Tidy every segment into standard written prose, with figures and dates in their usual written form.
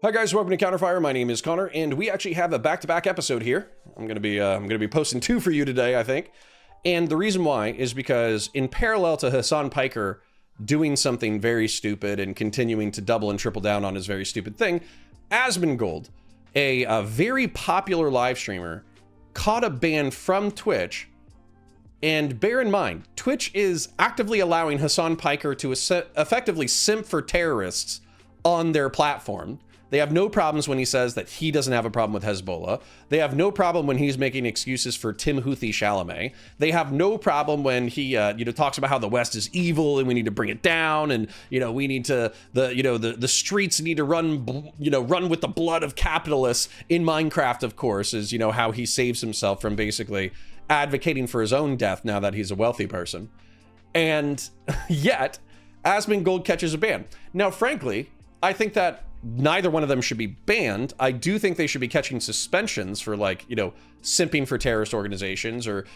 Hi guys, welcome to Counterfire. My name is Connor, and we actually have a back-to-back episode here. I'm gonna be posting two for you today, I think. And the reason why is because in parallel to Hassan Piker doing something very stupid and continuing to double and triple down on his very stupid thing, Asmongold, a very popular live streamer, caught a ban from Twitch. And bear in mind, Twitch is actively allowing Hassan Piker to effectively simp for terrorists on their platform. They have no problems when he says that he doesn't have a problem with Hezbollah. They have no problem when he's making excuses for Timothée Chalamet. They have no problem when he, talks about how the West is evil and we need to bring it down, and we need to the streets need to run with the blood of capitalists. In Minecraft, of course, is how he saves himself from basically advocating for his own death now that he's a wealthy person. And yet, Asmongold catches a ban. Now, frankly, I think that neither one of them should be banned. I do think they should be catching suspensions for simping for terrorist organizations or,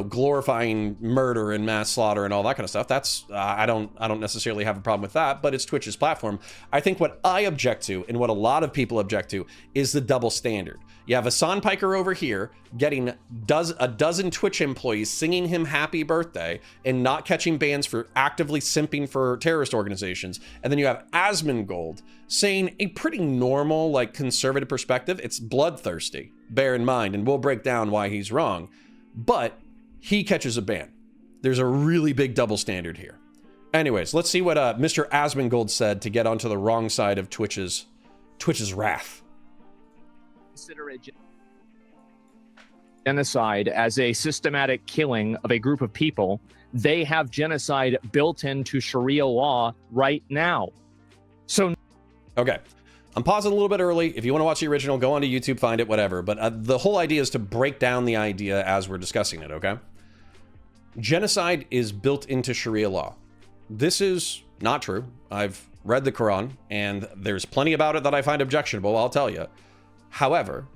glorifying murder and mass slaughter and all that kind of stuff. That's, I don't necessarily have a problem with that, but it's Twitch's platform. I think what I object to and what a lot of people object to is the double standard. You have Hassan Piker over here getting a dozen Twitch employees singing him happy birthday and not catching bans for actively simping for terrorist organizations. And then you have Asmongold saying a pretty normal, conservative perspective. It's bloodthirsty, bear in mind, and we'll break down why he's wrong, but he catches a ban. There's a really big double standard here. Anyways, let's see what Mr. Asmongold said to get onto the wrong side of Twitch's wrath. Consider a genocide as a systematic killing of a group of people. They have genocide built into Sharia law right now. So, okay, I'm pausing a little bit early. If you want to watch the original, go onto YouTube, find it, whatever. But the whole idea is to break down the idea as we're discussing it, okay? Genocide is built into Sharia law. This is not true. I've read the Quran, and there's plenty about it that I find objectionable, I'll tell you. However,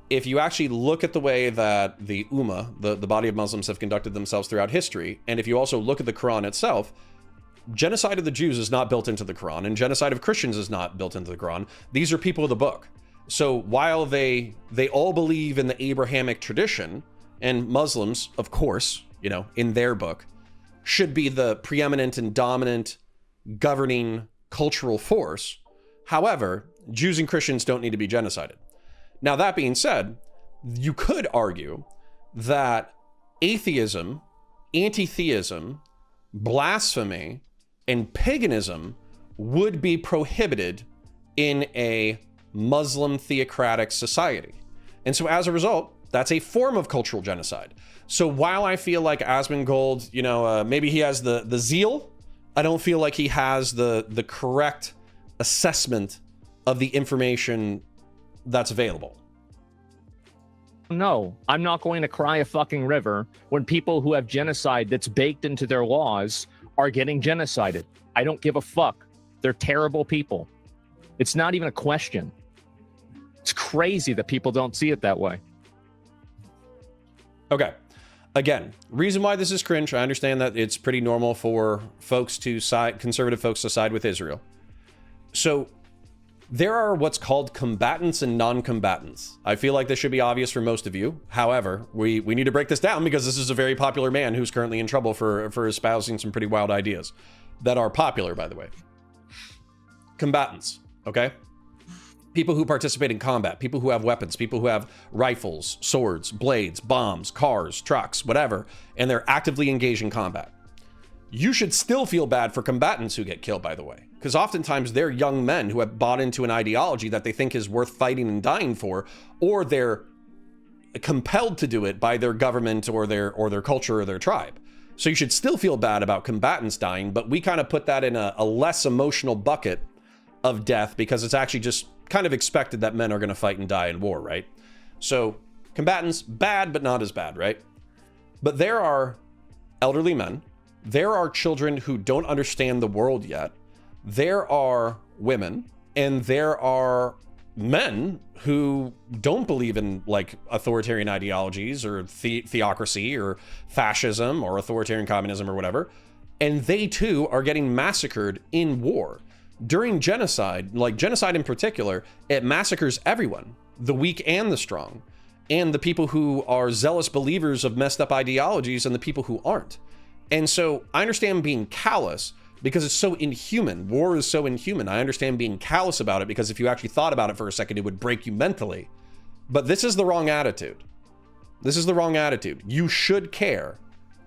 if you actually look at the way that the Ummah, the body of Muslims, have conducted themselves throughout history, and if you also look at the Quran itself, genocide of the Jews is not built into the Quran, and genocide of Christians is not built into the Quran. These are people of the book. So while they all believe in the Abrahamic tradition, and Muslims, of course, in their book, should be the preeminent and dominant governing cultural force, however, Jews and Christians don't need to be genocided. Now, that being said, you could argue that atheism, anti-theism, blasphemy, and paganism would be prohibited in a Muslim theocratic society. And so as a result, that's a form of cultural genocide. So while I feel like Asmongold, maybe he has the zeal, I don't feel like he has the correct assessment of the information that's available. no, I'm not going to cry a fucking river when people who have genocide that's baked into their laws are getting genocided. I don't give a fuck. They're terrible people. It's not even a question. It's crazy that people don't see it that way. Okay. Again, reason why this is cringe, I understand that it's pretty normal for conservative folks to side with Israel. So there are what's called combatants and non-combatants. I feel like this should be obvious for most of you. However, we need to break this down because this is a very popular man who's currently in trouble for espousing some pretty wild ideas that are popular, by the way. Combatants, okay? People who participate in combat, people who have weapons, people who have rifles, swords, blades, bombs, cars, trucks, whatever, and they're actively engaged in combat. You should still feel bad for combatants who get killed, by the way, because oftentimes they're young men who have bought into an ideology that they think is worth fighting and dying for, or they're compelled to do it by their government or their culture or their tribe. So you should still feel bad about combatants dying, but we kind of put that in a less emotional bucket of death because it's actually just kind of expected that men are going to fight and die in war, right? So combatants, bad, but not as bad, right? But there are elderly men. There are children who don't understand the world yet. There are women, and there are men who don't believe in authoritarian ideologies or theocracy or fascism or authoritarian communism or whatever. And they too are getting massacred in war. during genocide, like genocide in particular, it massacres everyone, the weak and the strong, and the people who are zealous believers of messed up ideologies and the people who aren't. And so I understand being callous because it's so inhuman. War is so inhuman. I understand being callous about it because if you actually thought about it for a second, it would break you mentally. But this is the wrong attitude. This is the wrong attitude. You should care.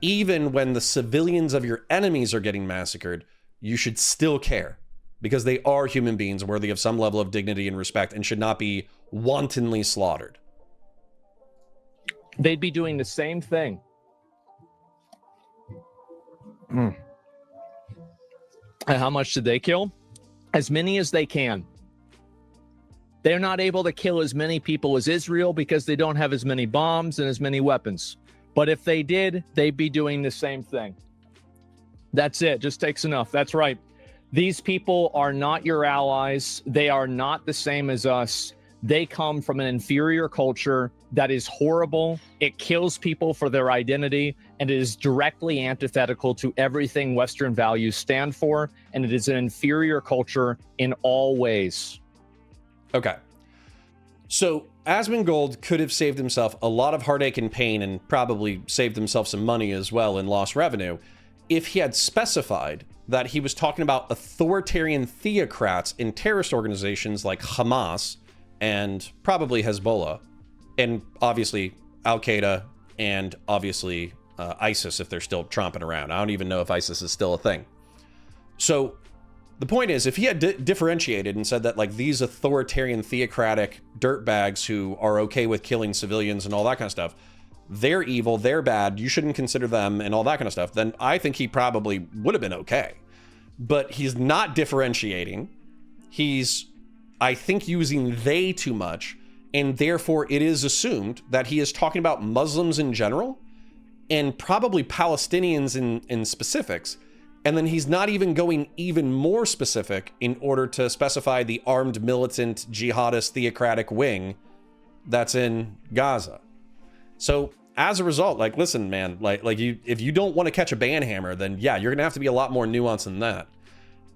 Even when the civilians of your enemies are getting massacred, you should still care because they are human beings worthy of some level of dignity and respect and should not be wantonly slaughtered. They'd be doing the same thing. And how much did they kill? As many as they can. They're not able to kill as many people as Israel because they don't have as many bombs and as many weapons. But if they did, they'd be doing the same thing. That's it. Just takes enough. That's right. These people are not your allies. They are not the same as us. They come from an inferior culture that is horrible. It kills people for their identity, and it is directly antithetical to everything Western values stand for, and it is an inferior culture in all ways. Okay. So Asmongold could have saved himself a lot of heartache and pain and probably saved himself some money as well in lost revenue if he had specified that he was talking about authoritarian theocrats in terrorist organizations like Hamas and probably Hezbollah, and obviously Al-Qaeda, and obviously ISIS if they're still tromping around. I don't even know if ISIS is still a thing. So the point is, if he had differentiated and said that like these authoritarian theocratic dirtbags who are okay with killing civilians and all that kind of stuff, they're evil, they're bad, you shouldn't consider them and all that kind of stuff, then I think he probably would have been okay. But he's not differentiating. He's, I think, using they too much, and therefore it is assumed that he is talking about Muslims in general and probably Palestinians in specifics. And then he's not even going even more specific in order to specify the armed militant jihadist theocratic wing that's in Gaza. So as a result, like, listen, man, like you, if you don't want to catch a banhammer, then yeah, you're gonna have to be a lot more nuanced than that.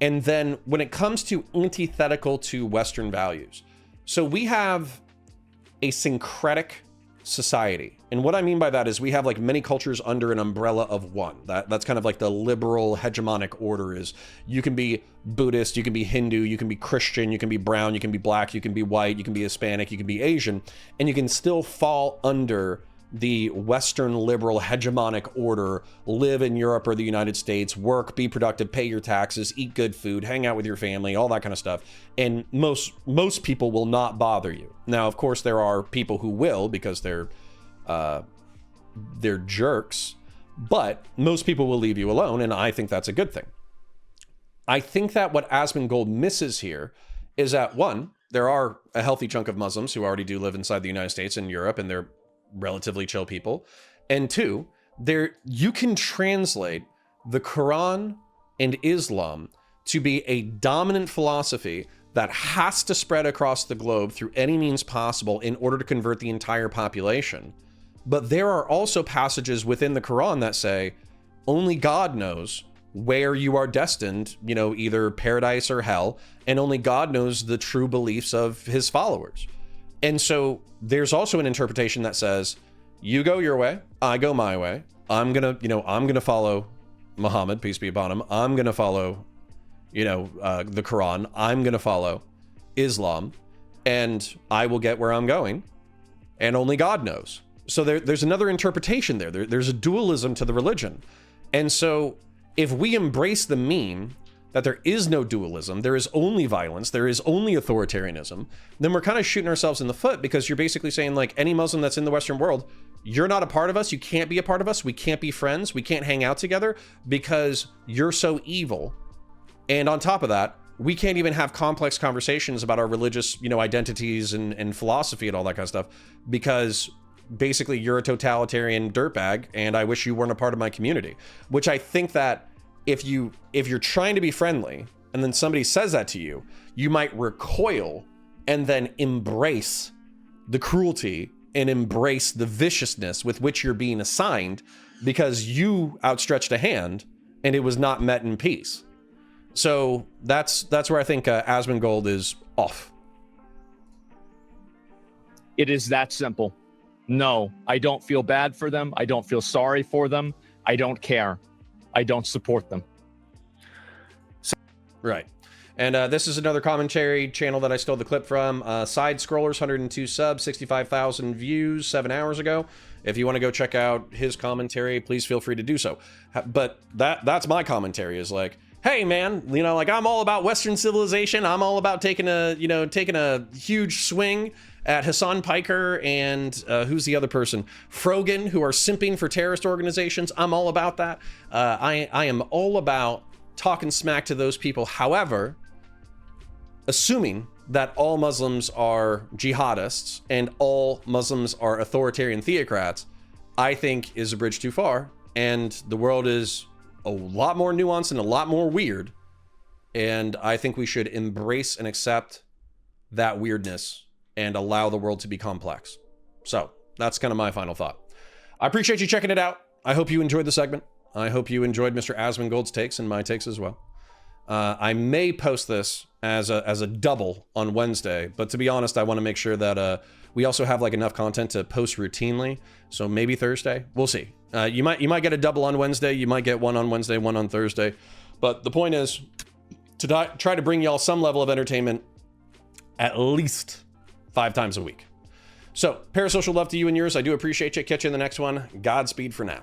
And then when it comes to antithetical to Western values, so we have a syncretic society. And what I mean by that is we have like many cultures under an umbrella of one. That's kind of like the liberal hegemonic order is you can be Buddhist, you can be Hindu, you can be Christian, you can be brown, you can be black, you can be white, you can be Hispanic, you can be Asian, and you can still fall under the Western liberal hegemonic order, live in Europe or the United States, work, be productive, pay your taxes, eat good food, hang out with your family, all that kind of stuff. And most people will not bother you. Now, of course, there are people who will because they're jerks, but most people will leave you alone, and I think that's a good thing. I think that what Asmongold misses here is that, one, there are a healthy chunk of Muslims who already do live inside the United States and Europe, and they're relatively chill people. And two, you can translate the Quran and Islam to be a dominant philosophy that has to spread across the globe through any means possible in order to convert the entire population. But there are also passages within the Quran that say only God knows where you are destined, you know, either paradise or hell, and only God knows the true beliefs of his followers. And so there's also an interpretation that says, you go your way, I go my way. I'm gonna follow Muhammad, peace be upon him. I'm gonna follow, the Quran. I'm gonna follow Islam, and I will get where I'm going, and only God knows. So there's another interpretation there. There's a dualism to the religion. And so if we embrace the meme that there is no dualism, there is only violence, there is only authoritarianism, then we're kind of shooting ourselves in the foot, because you're basically saying, like, any Muslim that's in the Western world, you're not a part of us, you can't be a part of us, we can't be friends, we can't hang out together because you're so evil. And on top of that, we can't even have complex conversations about our religious, identities and philosophy and all that kind of stuff, because basically you're a totalitarian dirtbag and I wish you weren't a part of my community. Which I think that if you're trying to be friendly and then somebody says that to you, you might recoil and then embrace the cruelty and embrace the viciousness with which you're being assigned because you outstretched a hand and it was not met in peace. So that's where I think Asmongold is off. It is that simple. No, I don't feel bad for them. I don't feel sorry for them. I don't care. I don't support them. Right. And this is another commentary channel that I stole the clip from. Side Scrollers, 102 subs, 65,000 views 7 hours ago. If you want to go check out his commentary, please feel free to do so. But that's my commentary, is like, hey man, you know, like, I'm all about Western civilization. I'm all about taking a huge swing at Hassan Piker and who's the other person? Frogan, who are simping for terrorist organizations. I'm all about that. I am all about talking smack to those people. However, assuming that all Muslims are jihadists and all Muslims are authoritarian theocrats, I think is a bridge too far. And the world is a lot more nuanced and a lot more weird. And I think we should embrace and accept that weirdness and allow the world to be complex. So that's kind of my final thought. I appreciate you checking it out. I hope you enjoyed the segment. I hope you enjoyed Mr. Asmongold's takes and my takes as well. I may post this as a double on Wednesday, but to be honest, I want to make sure that we also have like enough content to post routinely. So maybe Thursday. We'll see. You might get a double on Wednesday. You might get one on Wednesday, one on Thursday. But the point is to try to bring y'all some level of entertainment at least 5 times a week. So, parasocial love to you and yours. I do appreciate you. Catch you in the next one. Godspeed for now.